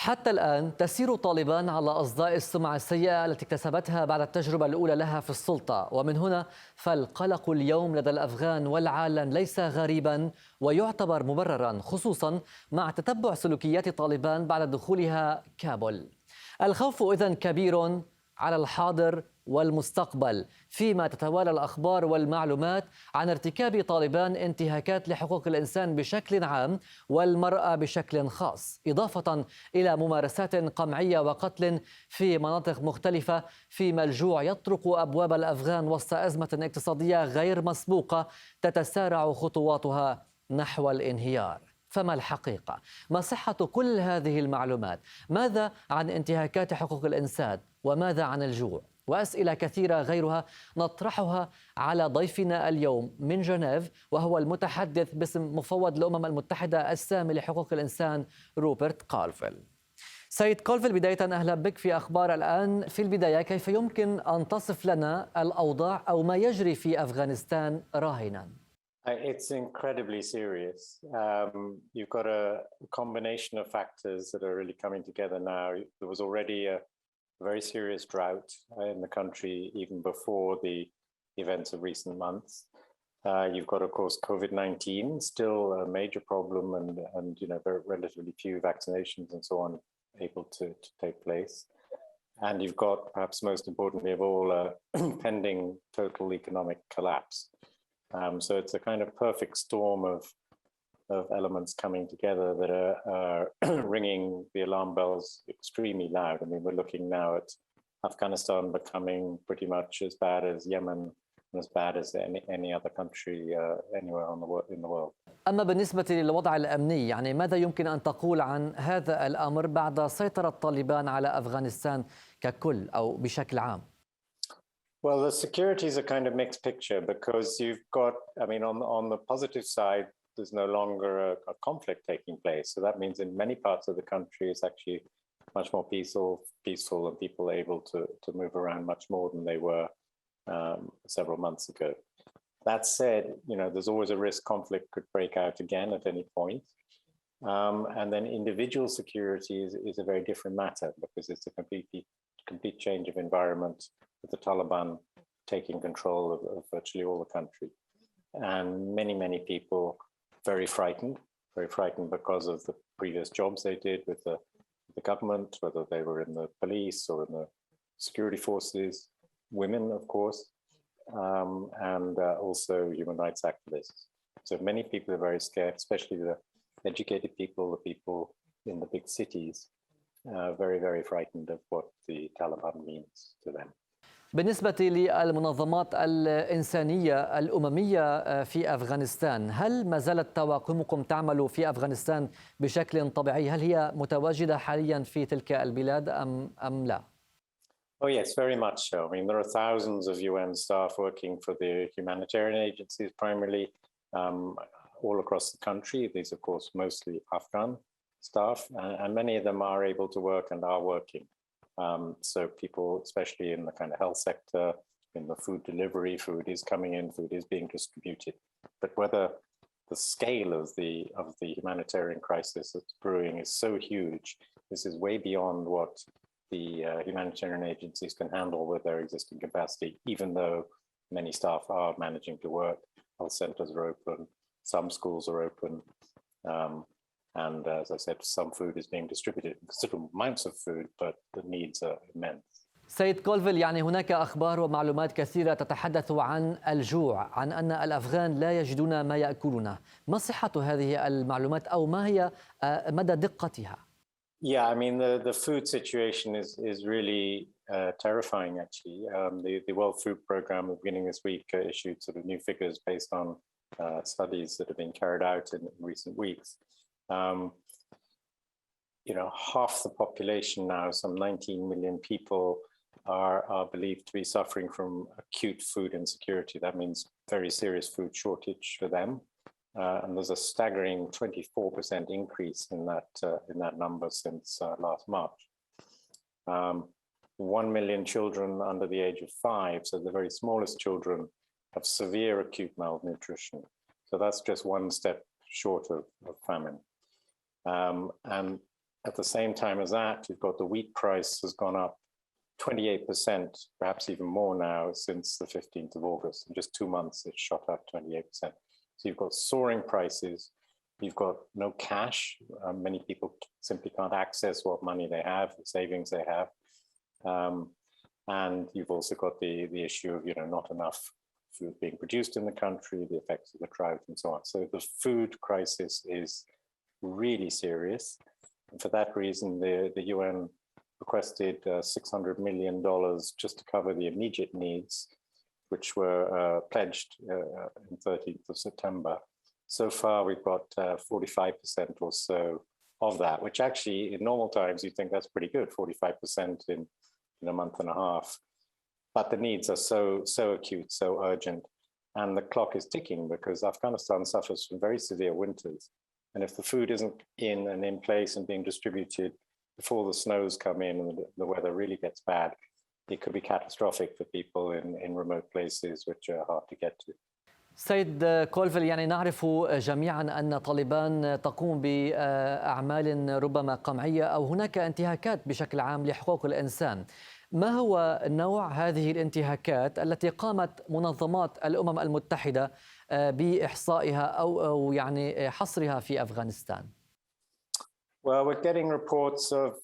حتى الآن تسير طالبان على أصداء السمعة السيئة التي اكتسبتها بعد التجربة الأولى لها في السلطة، ومن هنا فالقلق اليوم لدى الأفغان والعالم ليس غريبا ويعتبر مبررا، خصوصا مع تتبع سلوكيات طالبان بعد دخولها كابول. الخوف إذن كبير على الحاضر والمستقبل، فيما تتوالى الأخبار والمعلومات عن ارتكاب طالبان انتهاكات لحقوق الإنسان بشكل عام والمرأة بشكل خاص، إضافة إلى ممارسات قمعية وقتل في مناطق مختلفة، فيما الجوع يطرق أبواب الأفغان وسط أزمة اقتصادية غير مسبوقة تتسارع خطواتها نحو الانهيار. فما الحقيقة؟ ما صحة كل هذه المعلومات؟ ماذا عن انتهاكات حقوق الإنسان؟ وماذا عن الجوع؟ وأسئلة كثيرة غيرها نطرحها على ضيفنا اليوم من جنيف، وهو المتحدث باسم مفوض الأمم المتحدة السامي لحقوق الإنسان روبرت كولفيل. سيد كولفيل، بداية أهلا بك في أخبار الآن. في البداية، كيف يمكن أن تصف لنا الأوضاع أو ما يجري في أفغانستان راهنا؟ It's incredibly serious. You've got a combination of factors that are really coming together now. There was already a very serious drought in the country even before the events of recent months. You've got, of course, COVID-19, still a major problem, and very relatively few vaccinations and so on able to take place. And you've got, perhaps most importantly of all, a pending total economic collapse. So it's a kind of perfect storm of elements coming together that are ringing the alarm bells extremely loud. I mean, we're looking now at Afghanistan becoming pretty much as bad as Yemen and as bad as any other country anywhere in the world. أما بالنسبة للوضع الأمني، يعني ماذا يمكن أن تقول عن هذا الأمر بعد سيطرة طالبان على أفغانستان ككل أو بشكل عام؟ Well, the security is a kind of mixed picture because you've got, I mean, on the positive side, there's no longer a conflict taking place. So that means in many parts of the country, it's actually much more peaceful and people are able to move around much more than they were several months ago. That said, there's always a risk conflict could break out again at any point. And then individual security is a very different matter because it's a complete change of environment with the Taliban taking control of virtually all the country. And many people very frightened because of the previous jobs they did with the government, whether they were in the police or in the security forces, women, of course, and also human rights activists. So many people are very scared, especially the educated people, the people in the big cities, very frightened of what the Taliban means to them. بالنسبة للمنظمات الإنسانية الأممية في أفغانستان، هل ما زالت طواقمكم تعمل في أفغانستان بشكل طبيعي؟ هل هي متواجدة حاليا في تلك البلاد أم لا؟ Oh yes, very much so. I mean, there are thousands of UN staff working for the humanitarian agencies, primarily all across the country. These, of course, mostly Afghan staff, and many of them are able to work and are working. So people, especially in the kind of health sector, in the food delivery, food is coming in, food is being distributed. But whether the scale of the humanitarian crisis that's brewing is so huge, this is way beyond what the humanitarian agencies can handle with their existing capacity, even though many staff are managing to work. Health centers are open, some schools are open. And as I said, some food is being distributed, considerable amounts of food, but the needs are immense. سيد كولفيل، يعني هناك أخبار ومعلومات كثيرة تتحدث عن الجوع، عن أن الأفغان لا يجدون ما يأكلونه. ما صحة هذه المعلومات أو ما هي مدى دقتها؟ Yeah, I mean, the food situation is really terrifying, actually. The World Food Programme at the beginning of this week issued sort of new figures based on studies that have been carried out in recent weeks. Half the population now, some 19 million people, are believed to be suffering from acute food insecurity. That means very serious food shortage for them. And there's a staggering 24% increase in that number since last March. 1 million children under the age of 5, so the very smallest children, have severe acute malnutrition. So that's just one step short of famine. And at the same time as that, you've got the wheat price has gone up 28%, perhaps even more now since the 15th of August. In just 2 months, it's shot up 28%. So you've got soaring prices. You've got no cash. Many people simply can't access what money they have, the savings they have. And you've also got the issue of, not enough food being produced in the country, the effects of the drought and so on. So the food crisis is really serious. And for that reason, the UN requested $600 million just to cover the immediate needs, which were pledged on 13th of September. So far, we've got 45% or so of that, which actually in normal times, you think that's pretty good, 45% in a month and a half. But the needs are so acute, so urgent, and the clock is ticking because Afghanistan suffers from very severe winters. And if the food isn't in place and being distributed before the snows come in and the weather really gets bad, it could be catastrophic for people in remote places which are hard to get to. سيد كولفيل، يعني نعرف جميعا أن طالبان تقوم بأعمال ربما قمعية أو هناك انتهاكات بشكل عام لحقوق الإنسان. ما هو نوع هذه الانتهاكات التي قامت منظمات الأمم المتحدة بإحصائها أو يعني حصرها في أفغانستان؟ Well, we're getting reports of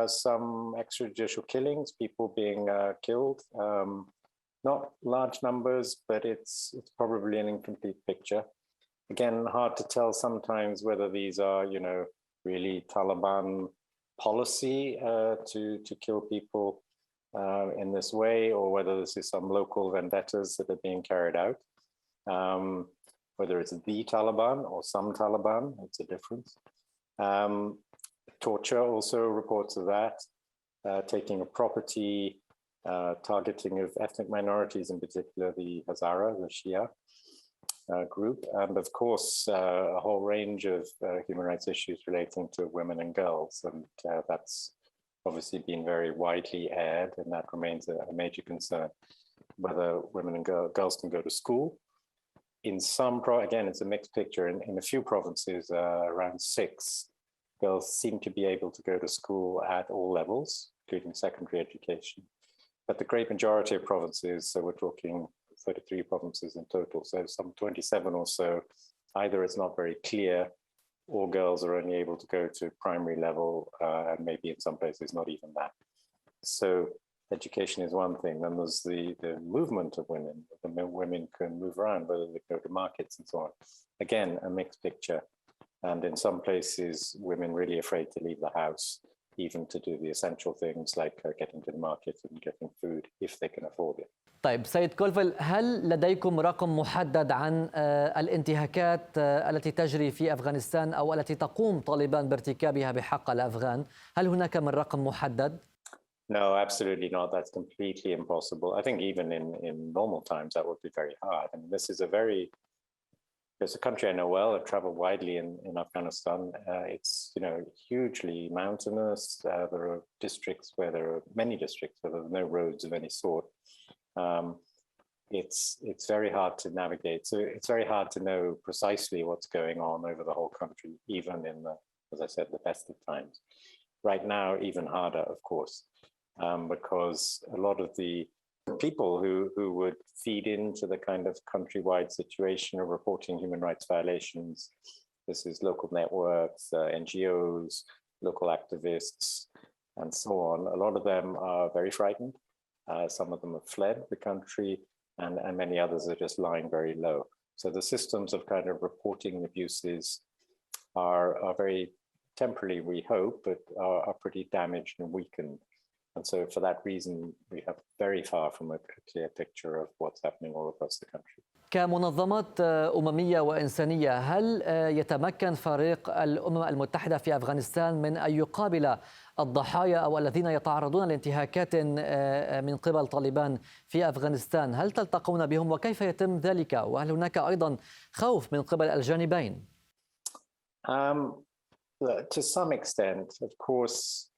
some extrajudicial killings, people being killed. Not large numbers, but it's probably an incomplete picture. Again, hard to tell sometimes whether these are, really Taliban policy to kill people in this way, or whether this is some local vendettas that are being carried out. Whether it's the Taliban or some Taliban, it's a difference. Torture also reports of that, taking of property, targeting of ethnic minorities, in particular the Hazara, the Shia group, and of course a whole range of human rights issues relating to women and girls, and that's obviously been very widely aired, and that remains a major concern, whether women and girls can go to school. In some, again, it's a mixed picture. In a few provinces, around 6, girls seem to be able to go to school at all levels, including secondary education. But the great majority of provinces, so we're talking 33 provinces in total, so some 27 or so, either it's not very clear or girls are only able to go to primary level, and maybe in some places not even that. So education is one thing. Then there's the movement of women. The women can move around, whether they go to markets and so on. Again, a mixed picture. And in some places, women really afraid to leave the house, even to do the essential things like getting to the market and getting food if they can afford it. طيب سيد كولفيل، هل لديكم رقم محدد عن الانتهاكات التي تجري في أفغانستان أو التي تقوم طالبان بارتكابها بحق الأفغان؟ هل هناك من رقم محدد؟ No, absolutely not. That's completely impossible. I think even in normal times, that would be very hard. I mean, it's a country I know well. I've traveled widely in Afghanistan. It's, hugely mountainous. There are districts where there are many districts where there are no roads of any sort. It's very hard to navigate. So it's very hard to know precisely what's going on over the whole country, even in as I said, the best of times. Right now, even harder, of course, because a lot of the people who would feed into the kind of countrywide situation of reporting human rights violations, this is local networks, NGOs, local activists, and so on. A lot of them are very frightened. Some of them have fled the country, and many others are just lying very low. So the systems of kind of reporting abuses are very temporarily, we hope, but are pretty damaged and weakened. And so for that reason, we have very far from a clear picture of what's happening all across the country. كمنظمات أممية وإنسانية، هل يتمكن فريق الأمم المتحدة في أفغانستان من أن يقابل الضحايا أو الذين يتعرضون لانتهاكات من قبل طالبان في أفغانستان؟ هل تلتقون بهم وكيف يتم ذلك؟ وهل هناك أيضا خوف من قبل الجانبين؟ To some extent, of course,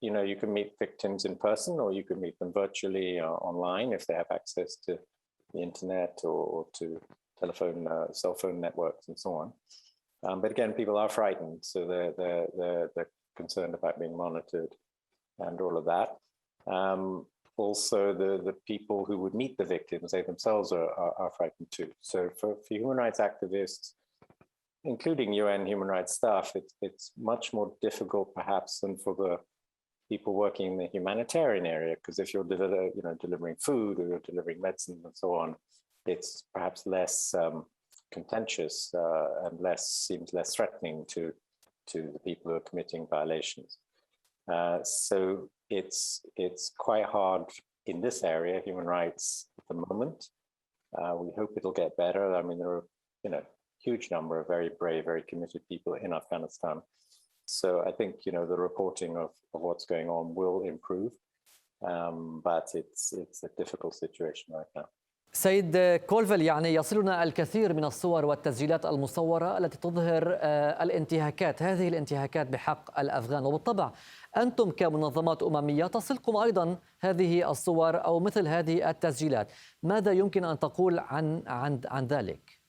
you can meet victims in person, or you can meet them virtually online if they have access to the internet or to telephone, cell phone networks and so on. But again, people are frightened. So the concerned about being monitored and all of that. Also, the people who would meet the victims, they themselves are frightened too. So for human rights activists, including UN human rights staff, it's much more difficult perhaps than for the people working in the humanitarian area, because if you're delivering food or you're delivering medicine and so on, it's perhaps less contentious and seems less threatening to the people who are committing violations. So it's quite hard in this area, human rights, at the moment. We hope it'll get better. I mean, there are huge number of very brave, very committed people in Afghanistan. So I think the reporting of what's going on will improve, but it's a difficult situation right now. سيد كولفيل، يعني يصلنا الكثير من الصور والتسجيلات المصورة التي تظهر الانتهاكات، هذه الانتهاكات بحق الأفغان، وبالطبع أنتم كمنظمات أممية تصلكم أيضا هذه الصور أو مثل هذه التسجيلات. ماذا يمكن أن تقول عن ذلك؟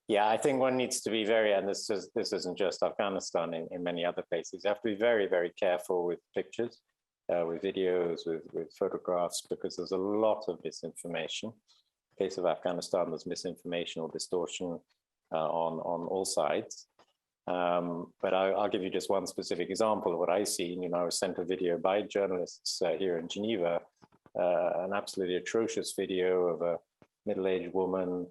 Yeah, I think one needs to be very, and this isn't just Afghanistan, in many other places, you have to be very, very careful with pictures, with videos, with photographs, because there's a lot of misinformation. In the case of Afghanistan, there's misinformation or distortion on all sides. But I'll give you just one specific example of what I've seen. I was sent a video by journalists here in Geneva, an absolutely atrocious video of a middle-aged woman,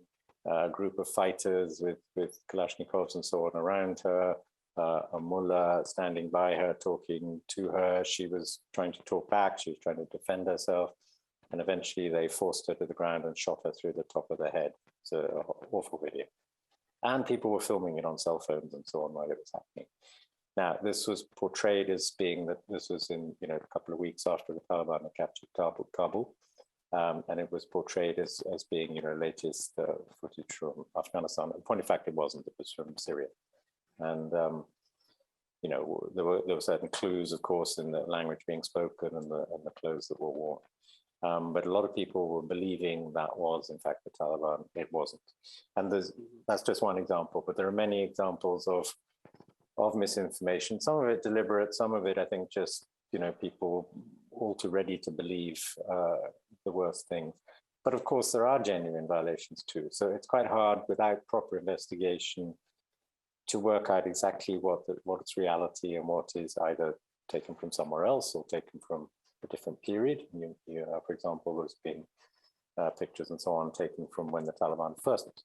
a group of fighters with Kalashnikovs and so on around her, a mullah standing by her, talking to her. She was trying to talk back. She was trying to defend herself. And eventually they forced her to the ground and shot her through the top of the head. It's an awful video. And people were filming it on cell phones and so on while it was happening. Now, this was portrayed as being that this was in, a couple of weeks after the Taliban had captured Kabul. And it was portrayed as being, latest footage from Afghanistan. In point of fact, it wasn't. It was from Syria. And, there were certain clues, of course, in the language being spoken and the clothes that were worn. But a lot of people were believing that was, in fact, the Taliban. It wasn't. And that's just one example. But there are many examples of misinformation, some of it deliberate, some of it, I think, just, people all too ready to believe the worst things. But of course, there are genuine violations too. So it's quite hard without proper investigation to work out exactly what's reality and what is either taken from somewhere else or taken from a different period. For example, there's been pictures and so on taken from when the Taliban first,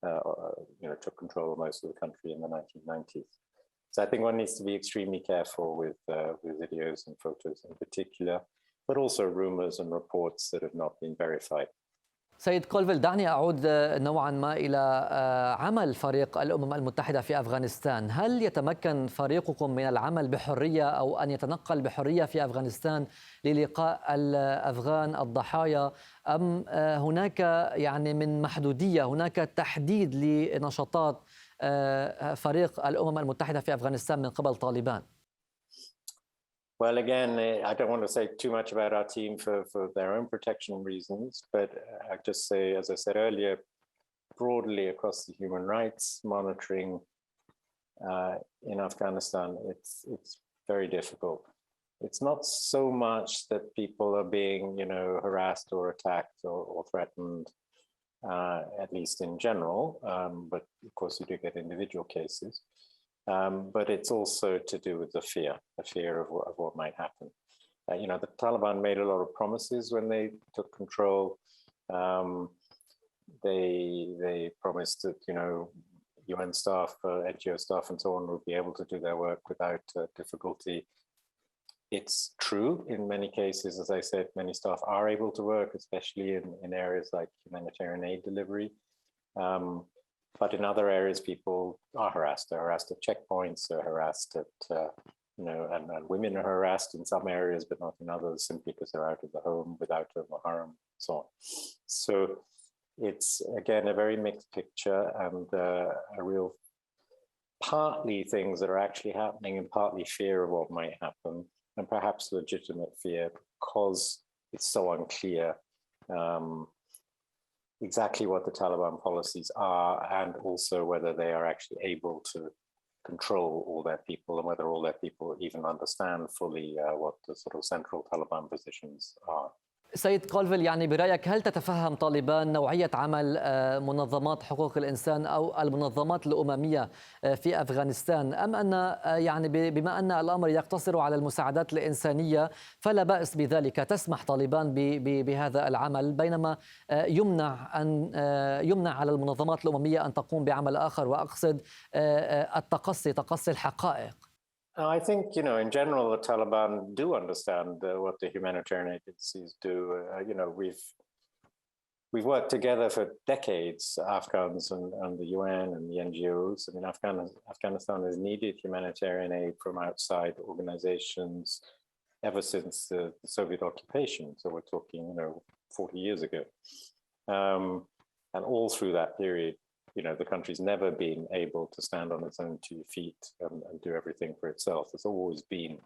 took control of most of the country in the 1990s. So I think one needs to be extremely careful with videos and photos in particular, but also rumors and reports that have not been verified. سيد كولفيل، دعني أعود نوعا ما إلى عمل فريق الأمم المتحدة في أفغانستان. هل يتمكن فريقكم من العمل بحرية أو أن يتنقل بحرية في أفغانستان للقاء الأفغان الضحايا، أم هناك من محدودية، هناك تحديد لنشاطات فريق الأمم المتحدة في أفغانستان من قبل طالبان؟ Well, again, I don't want to say too much about our team for their own protection reasons, but I just say, as I said earlier, broadly across the human rights monitoring in Afghanistan, it's very difficult. It's not so much that people are being, harassed or attacked or threatened, at least in general, but of course you do get individual cases. But it's also to do with the fear of what might happen. The Taliban made a lot of promises when they took control. They promised that, UN staff, NGO staff and so on would be able to do their work without difficulty. It's true in many cases, as I said, many staff are able to work, especially in areas like humanitarian aid delivery. But in other areas, people are harassed. They're harassed at checkpoints. They're harassed at, and women are harassed in some areas, but not in others, simply because they're out of the home without a mahram, so on. So it's, again, a very mixed picture and a real partly things that are actually happening and partly fear of what might happen, and perhaps legitimate fear because it's so unclear exactly what the Taliban policies are and also whether they are actually able to control all their people and whether all their people even understand fully what the sort of central Taliban positions are. سيد كولفيل، يعني برأيك هل تتفهم طالبان نوعية عمل منظمات حقوق الإنسان أو المنظمات الأممية في أفغانستان، أم أن يعني بما أن الأمر يقتصر على المساعدات الإنسانية فلا بأس بذلك، تسمح طالبان بهذا العمل بينما يمنع على المنظمات الأممية أن تقوم بعمل آخر، وأقصد تقصي الحقائق؟ I think, in general, the Taliban do understand what the humanitarian agencies do. We've worked together for decades, Afghans and the UN and the NGOs. I mean, Afghanistan has needed humanitarian aid from outside organizations ever since the Soviet occupation. So we're talking, 40 years ago. And all through that period, the country's never been able to stand on its own 2 feet and do everything for itself. There's always been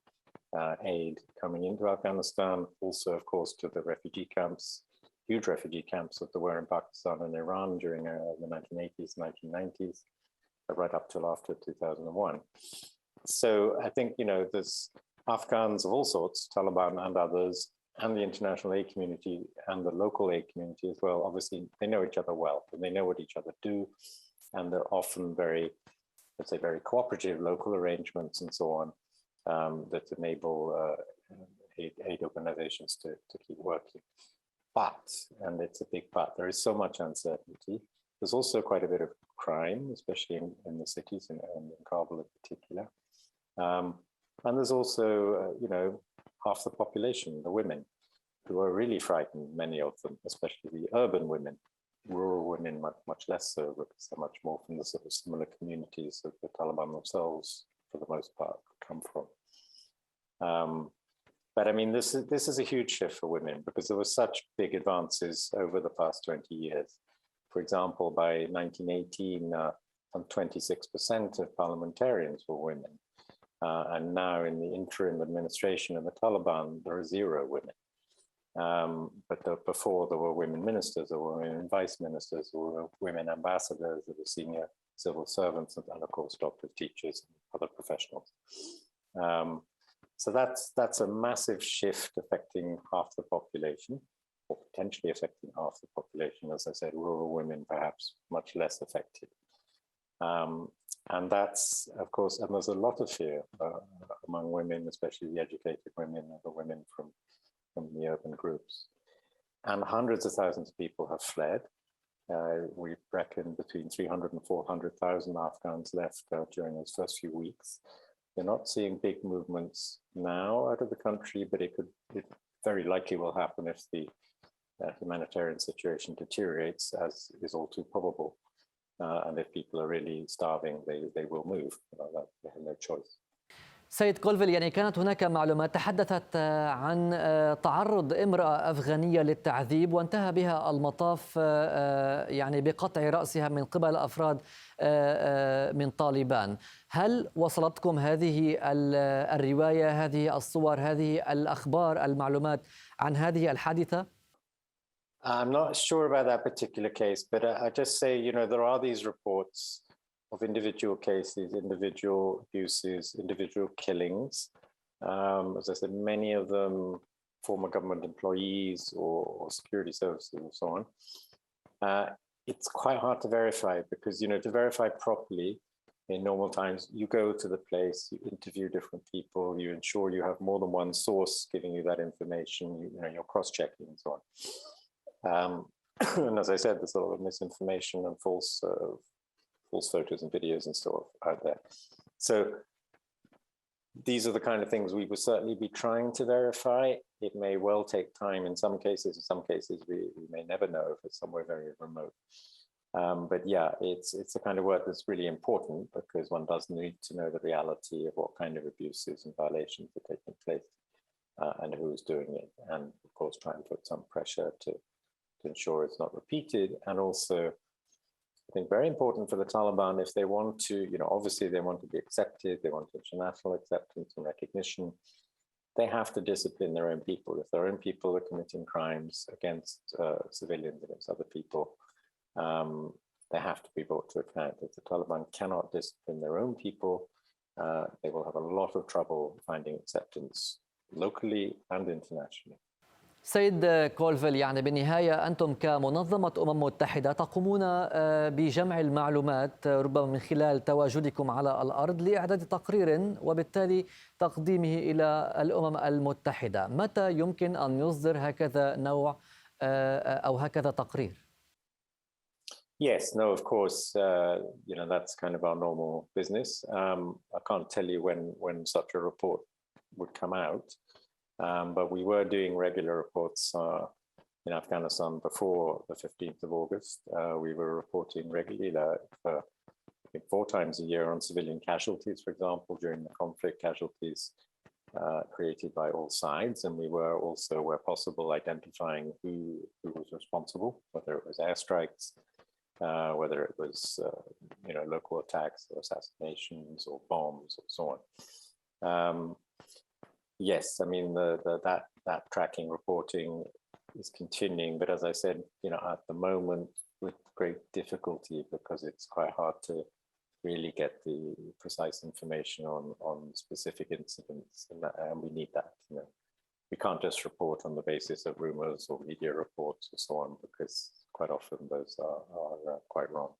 aid coming into Afghanistan, also, of course, to the refugee camps, huge refugee camps that there were in Pakistan and Iran during the 1980s, 1990s, right up till after 2001. So I think, there's Afghans of all sorts, Taliban and others, and the international aid community and the local aid community as well. Obviously, they know each other well and they know what each other do. And they're often very cooperative local arrangements and so on that enable aid organizations to keep working. But, and it's a big but, there is so much uncertainty. There's also quite a bit of crime, especially in the cities and in Kabul in particular. And there's also, half the population, the women, who are really frightened, many of them, especially the urban women. Rural women much less so, because they're much more from the sort of similar communities that the Taliban themselves, for the most part, come from. But I mean, this is a huge shift for women because there were such big advances over the past 20 years. For example, by 1918, some 26% of parliamentarians were women. And now in the interim administration of the Taliban, there are 0 women. But before there were women ministers, there were women vice ministers, there were women ambassadors, there were senior civil servants, and of course doctors, teachers, and other professionals. So that's a massive shift affecting half the population, or potentially affecting half the population. As I said, rural women perhaps much less affected. And that's, of course, and there's a lot of fear among women, especially the educated women and the women from the urban groups. And hundreds of thousands of people have fled. We reckon between 300 and 400,000 Afghans left during those first few weeks. We're not seeing big movements now out of the country, but it very likely will happen if the humanitarian situation deteriorates, as is all too probable. And if people are really starving, they will move. They have no choice. سيد كولفيل، يعني كانت هناك معلومات تحدثت عن تعرض امرأة أفغانية للتعذيب وانتهى بها المطاف يعني بقطع رأسها من قبل أفراد من طالبان. هل وصلتكم هذه الرواية، هذه الصور، هذه الأخبار، المعلومات عن هذه الحادثة؟ I'm not sure about that particular case, but I just say, there are these reports of individual cases, individual abuses, individual killings. As I said, many of them former government employees or security services and so on. It's quite hard to verify because, to verify properly in normal times, you go to the place, you interview different people, you ensure you have more than one source giving you that information, you're cross-checking and so on. And as I said, there's a lot of misinformation and false photos and videos and stuff out there. So these are the kind of things we would certainly be trying to verify. It may well take time in some cases. In some cases, we may never know if it's somewhere very remote. But yeah, it's the kind of work that's really important because one does need to know the reality of what kind of abuses and violations are taking place and who's doing it. And of course, try and put some pressure to ensure it's not repeated. And also, I think very important for the Taliban, if they want to, obviously they want to be accepted, they want international acceptance and recognition, they have to discipline their own people. If their own people are committing crimes against civilians, against other people, they have to be brought to account. If the Taliban cannot discipline their own people, they will have a lot of trouble finding acceptance locally and internationally. سيد كولفيل، يعني بالنهاية أنتم كمنظمة متحدة تقومون بجمع المعلومات ربما من خلال تواجدكم على الأرض لإعداد تقرير وبالتالي تقديمه إلى الأمم المتحدة. متى يمكن أن يصدر هكذا نوع أو هكذا تقرير؟ Yes, no, of course, that's kind of our normal business. I can't tell you when such a report would come out. But we were doing regular reports in Afghanistan before the 15th of August. We were reporting regularly for 4 times a year on civilian casualties, for example, during the conflict, casualties created by all sides. And we were also, where possible, identifying who was responsible, whether it was airstrikes, whether it was local attacks or assassinations or bombs or so on. Yes, I mean that tracking reporting is continuing, but as I said, at the moment with great difficulty because it's quite hard to really get the precise information on specific incidents, and we need that. We can't just report on the basis of rumors or media reports or so on, because quite often those are quite wrong.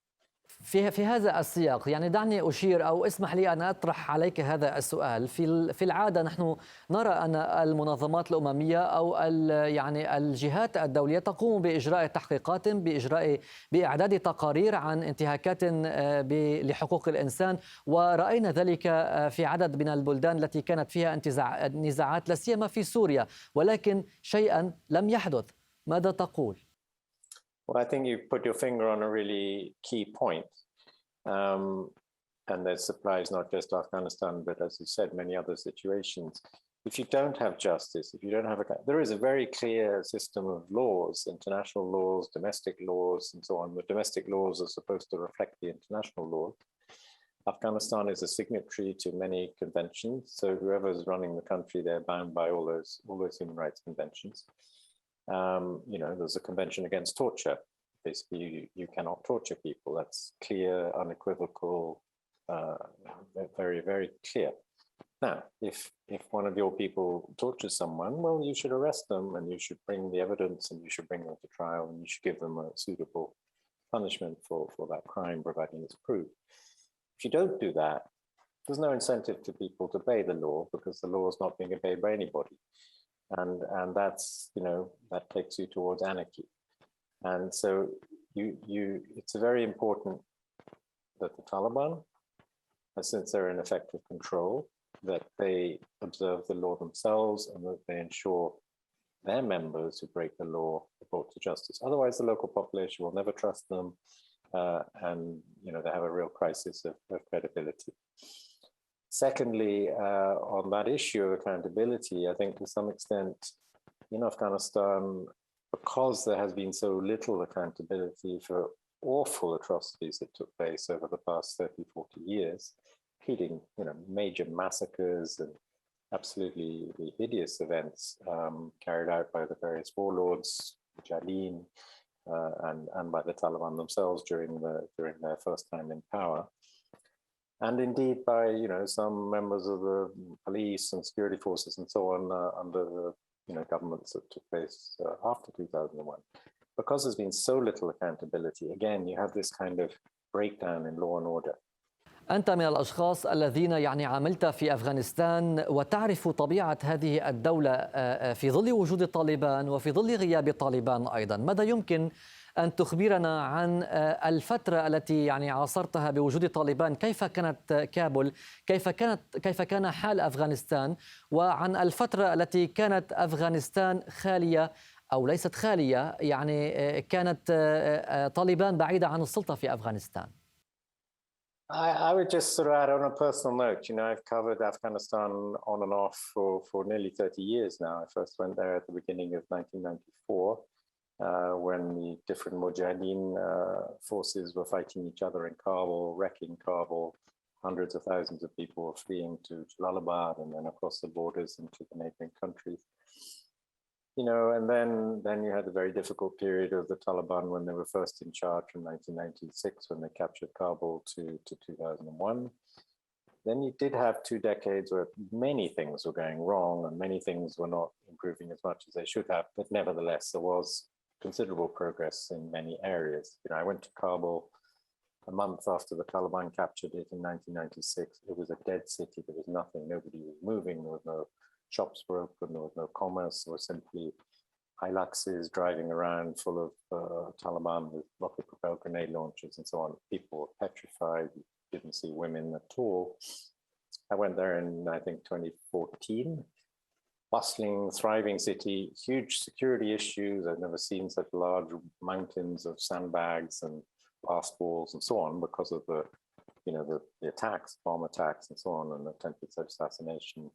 في هذا السياق، يعني دعني أشير أو اسمح لي أن أطرح عليك هذا السؤال. في العادة نحن نرى أن المنظمات الأممية أو يعني الجهات الدولية تقوم بإجراء تحقيقات، بإعداد تقارير عن انتهاكات لحقوق الإنسان، ورأينا ذلك في عدد من البلدان التي كانت فيها نزاعات لا سيما في سوريا، ولكن شيئا لم يحدث. ماذا تقول؟ Well, I think you put your finger on a really key point. And this applies not just to Afghanistan, but as you said, many other situations. If you don't have justice, if you don't have there is a very clear system of laws, international laws, domestic laws, and so on. The domestic laws are supposed to reflect the international law. Afghanistan is a signatory to many conventions. So whoever's running the country, they're bound by all those human rights conventions. There's a convention against torture. Basically, you cannot torture people. That's clear, unequivocal, very, very clear. Now, if one of your people tortures someone, well, you should arrest them and you should bring the evidence and you should bring them to trial and you should give them a suitable punishment for that crime, providing it's proved. If you don't do that, there's no incentive to people to obey the law because the law is not being obeyed by anybody. And that's, that takes you towards anarchy. And so it's very important that the Taliban, since they're in effective control, that they observe the law themselves and that they ensure their members who break the law are brought to justice. Otherwise, the local population will never trust them, and they have a real crisis of credibility. Secondly, on that issue of accountability, I think to some extent in Afghanistan, because there has been so little accountability for awful atrocities that took place over the past 30, 40 years, including major massacres and absolutely hideous events carried out by the various warlords, Mujahideen, and by the Taliban themselves during their first time in power. And indeed by, some members of the police and security forces and so on under the governments that took place after 2001. Because there's been so little accountability, again, you have this kind of breakdown in law and order. أنت من الأشخاص الذين عملت في أفغانستان وتعرف طبيعة هذه الدولة في ظل وجود الطالبان وفي ظل غياب الطالبان أيضا. ماذا يمكن أن تخبرنا عن الفترة التي عاصرتها بوجود الطالبان؟ كيف كانت كابول؟ كيف كان حال أفغانستان؟ وعن الفترة التي كانت أفغانستان خالية أو ليست خالية، كانت طالبان بعيدة عن السلطة في أفغانستان. I would just sort of add on a personal note, I've covered Afghanistan on and off for nearly 30 years now. I first went there at the beginning of 1994 when the different Mujahideen forces were fighting each other in Kabul, wrecking Kabul. Hundreds of thousands of people were fleeing to Jalalabad and then across the borders into the neighboring countries. And then you had the very difficult period of the Taliban when they were first in charge from 1996, when they captured Kabul to 2001. Then you did have 2 decades where many things were going wrong and many things were not improving as much as they should have. But nevertheless, there was considerable progress in many areas. I went to Kabul a month after the Taliban captured it in 1996. It was a dead city. There was nothing. Nobody was moving. There was no shops were open. There was no commerce. There were simply Hiluxes driving around full of Taliban with rocket-propelled grenade launchers and so on. People were petrified. You didn't see women at all. I went there in, I think, 2014. Bustling, thriving city, huge security issues. I've never seen such large mountains of sandbags and blast walls and so on because of the attacks, bomb attacks and so on, and attempted assassination.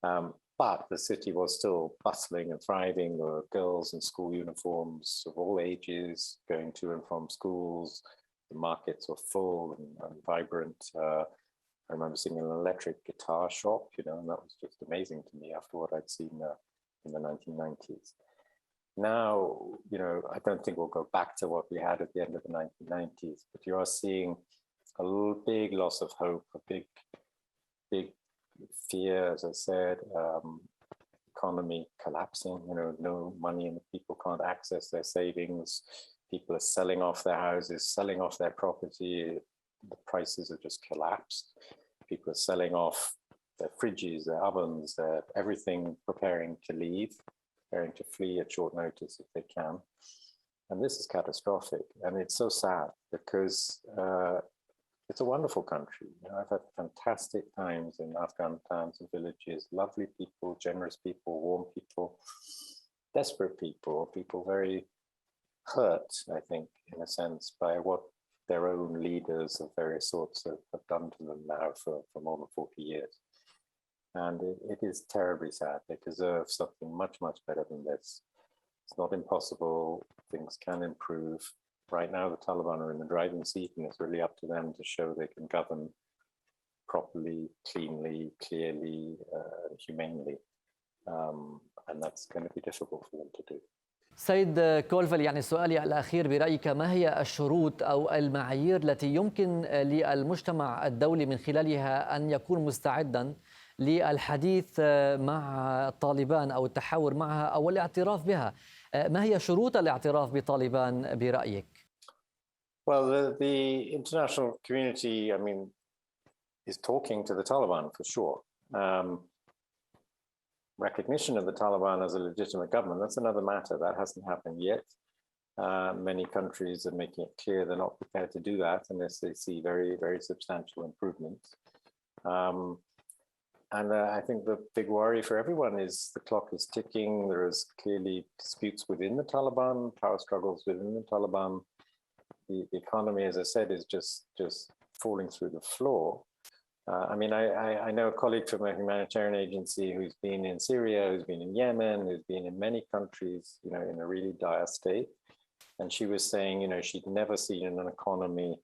But the city was still bustling and thriving. There were girls in school uniforms of all ages going to and from schools. The markets were full and vibrant. I remember seeing an electric guitar shop, and that was just amazing to me after what I'd seen in the 1990s. Now, I don't think we'll go back to what we had at the end of the 1990s, but you are seeing a big loss of hope, a big fear, as I said, economy collapsing, no money and people can't access their savings. People are selling off their houses, selling off their property. The prices have just collapsed. People are selling off their fridges, their ovens, everything, preparing to leave, preparing to flee at short notice if they can. And this is catastrophic. And it's so sad because it's a wonderful country. I've had fantastic times in Afghan towns and villages, lovely people, generous people, warm people, desperate people very hurt, I think, in a sense, by what their own leaders of various sorts have done to them now for more than 40 years. And it is terribly sad. They deserve something much, much better than this. It's not impossible. Things can improve. Right now, the Taliban are in the driving seat, and it's really up to them to show they can govern properly, cleanly, clearly, humanely. And that's going to be difficult for them to do. سيد كولفيل، سؤالي الأخير برأيك ما هي الشروط أو المعايير التي يمكن للمجتمع الدولي من خلالها أن يكون مستعدا للحديث مع طالبان أو التحاور معها أو الاعتراف بها؟ ما هي شروط الاعتراف بطالبان برأيك؟ Well, the international community, is talking to the Taliban for sure. Recognition of the Taliban as a legitimate government, that's another matter. That hasn't happened yet. Many countries are making it clear they're not prepared to do that unless they see very, very substantial improvements. And I think the big worry for everyone is the clock is ticking. There is clearly disputes within the Taliban, power struggles within the Taliban. The economy, as I said, is just falling through the floor. I know a colleague from a humanitarian agency who's been in Syria, who's been in Yemen, who's been in many countries, in a really dire state. And she was saying, she'd never seen an economy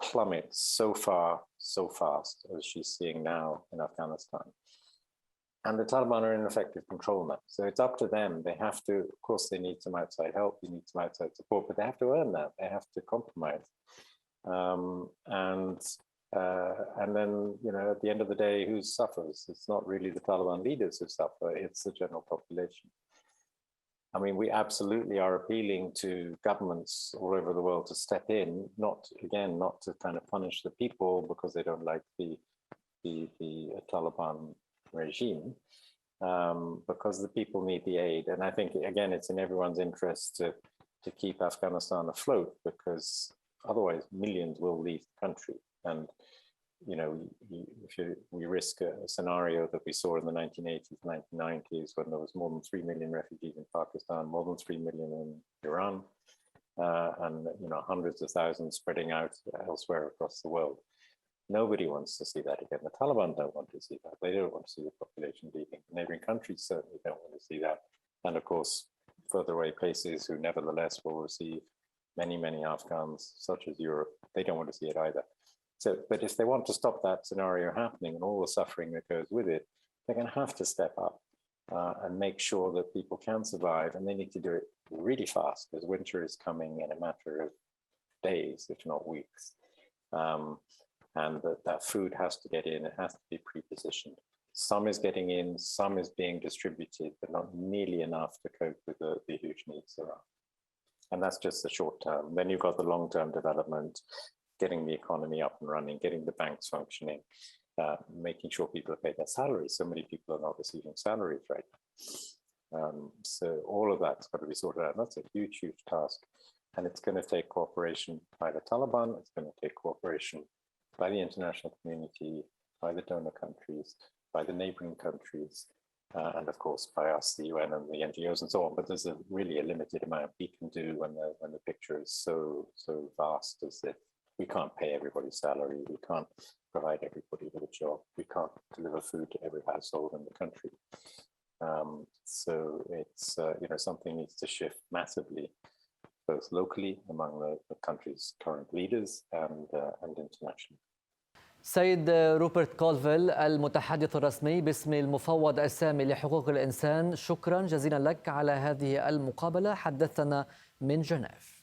plummet so fast as she's seeing now in Afghanistan. And the Taliban are in effective control now. So it's up to them. They have to, of course, they need some outside help, they need some outside support, but they have to earn that. They have to compromise. And then, at the end of the day, who suffers? It's not really the Taliban leaders who suffer, it's the general population. We absolutely are appealing to governments all over the world to step in, not to kind of punish the people because they don't like the Taliban regime, because the people need the aid. And I think, again, it's in everyone's interest to keep Afghanistan afloat, because otherwise millions will leave the country. And we risk a scenario that we saw in the 1980s, 1990s, when there was more than 3 million refugees in Pakistan, more than 3 million in Iran, and hundreds of thousands spreading out elsewhere across the world. Nobody wants to see that again. The Taliban don't want to see that. They don't want to see the population leaving. Neighboring countries certainly don't want to see that. And of course, further away places who nevertheless will receive many, many Afghans, such as Europe, they don't want to see it either. But if they want to stop that scenario happening and all the suffering that goes with it, they're going to have to step up. and make sure that people can survive. And they need to do it really fast because winter is coming in a matter of days, if not weeks. And that food has to get in, it has to be pre-positioned. Some is getting in, some is being distributed, but not nearly enough to cope with the huge needs there are. And that's just the short term. Then you've got the long-term development, getting the economy up and running, getting the banks functioning, making sure people are paid their salaries. So many people are not receiving salaries right now. So all of that's got to be sorted out. That's a huge, huge task. And it's going to take cooperation by the Taliban. It's going to take cooperation by the international community, by the donor countries, by the neighboring countries, and of course by us, the UN and the NGOs and so on. But there's really a limited amount we can do when the picture is so vast as that we can't pay everybody's salary, we can't provide everybody with a job, we can't deliver food to every household in the country. So it's something needs to shift massively, both locally among the country's current leaders and internationally. سيد روبرت كولفيل المتحدث الرسمي باسم المفوض السامي لحقوق الإنسان، شكرا جزيلا لك على هذه المقابلة، حدثنا من جنيف.